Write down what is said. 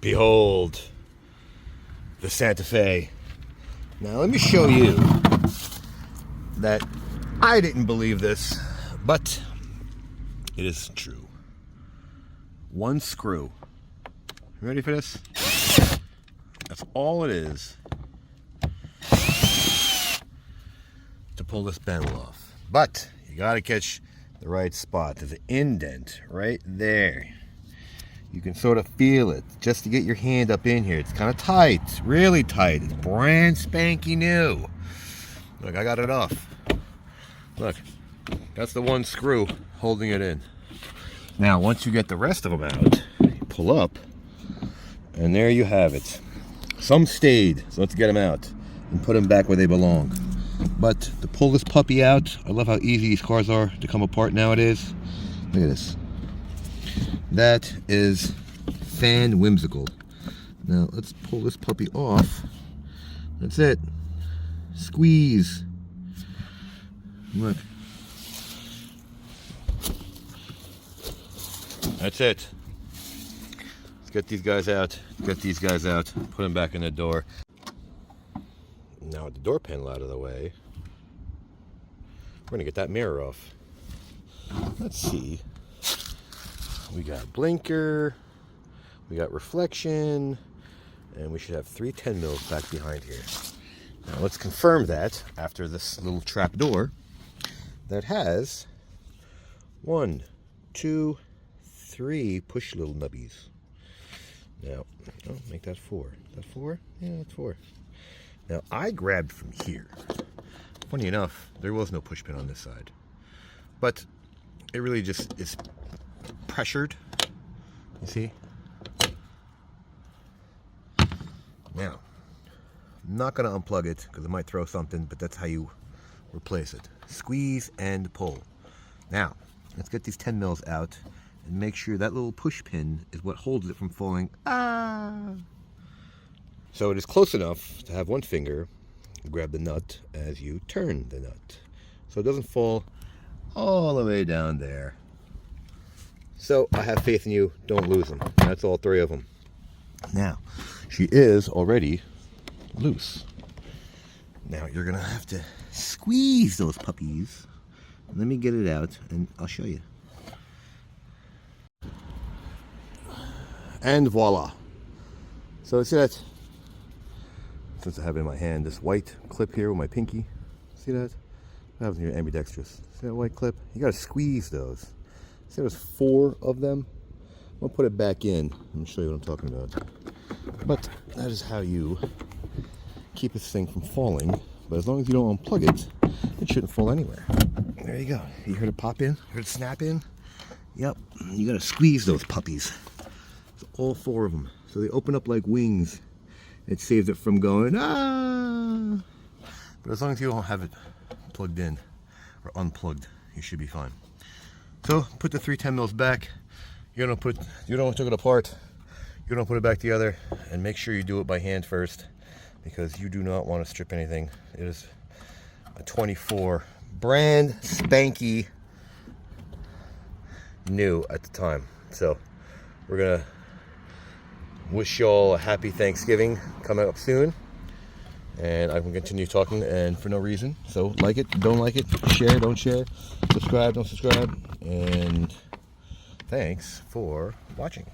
Behold, the Santa Fe. Now let me show you that I didn't believe this, but it is true. One screw. You ready for this? That's all it is to pull this panel off. But you gotta catch the right spot. There's an indent right there. You can sort of feel it just to get your hand up in here. It's kind of tight, really tight. It's brand spanky new. Look, I got it off. Look, that's the one screw holding it in. Now, once you get the rest of them out, you pull up, and there you have it. Some stayed, so let's get them out and put them back where they belong. But to pull this puppy out, I love how easy these cars are to come apart nowadays. Look at this. That is fan whimsical. Now let's pull this puppy off. That's it. Squeeze. Look. That's it. Let's get these guys out. Get these guys out. Put them back in the door. Now with the door panel out of the way, we're gonna get that mirror off. Let's see. We got blinker, we got reflection, and we should have 3 10 mils back behind here. Now let's confirm that after this little trap door that has 1, 2, 3 push little nubbies. Now, oh, make that 4. Is that 4? Yeah, that's 4. Now I grabbed from here. Funny enough, there was no push pin on this side, but it really just is pressured, you see. Now, I'm not going to unplug it because it might throw something, but that's how you replace it. Squeeze and pull. Now, let's get these 10 mils out and make sure that little push pin is what holds it from falling. So it is close enough to have one finger grab the nut as you turn the nut, so it doesn't fall all the way down there. So I have faith in you. Don't lose them. That's all 3 of them. Now, she is already loose. Now you're gonna have to squeeze those puppies. Let me get it out and I'll show you. And voila. So see that? Since I have it in my hand, this white clip here with my pinky. See that? What happens when you're ambidextrous? See that white clip? You gotta squeeze those. See, there's 4 of them. I'll put it back in. Let me show you what I'm talking about. But that is how you keep this thing from falling. But as long as you don't unplug it, it shouldn't fall anywhere. There you go. You heard it pop in? You heard it snap in? Yep. You gotta squeeze those puppies. It's all 4 of them. So they open up like wings. It saves it from going, ah! But as long as you don't have it plugged in or unplugged, you should be fine. So put the 3 10 mils back. You don't take it apart. You don't put it back together, and make sure you do it by hand first, because you do not want to strip anything. It is a 24, brand spanky new at the time. So we're gonna wish y'all a happy Thanksgiving coming up soon, and I can continue talking and for no reason. So like it, don't like it, share, don't share, subscribe, don't subscribe, and thanks for watching.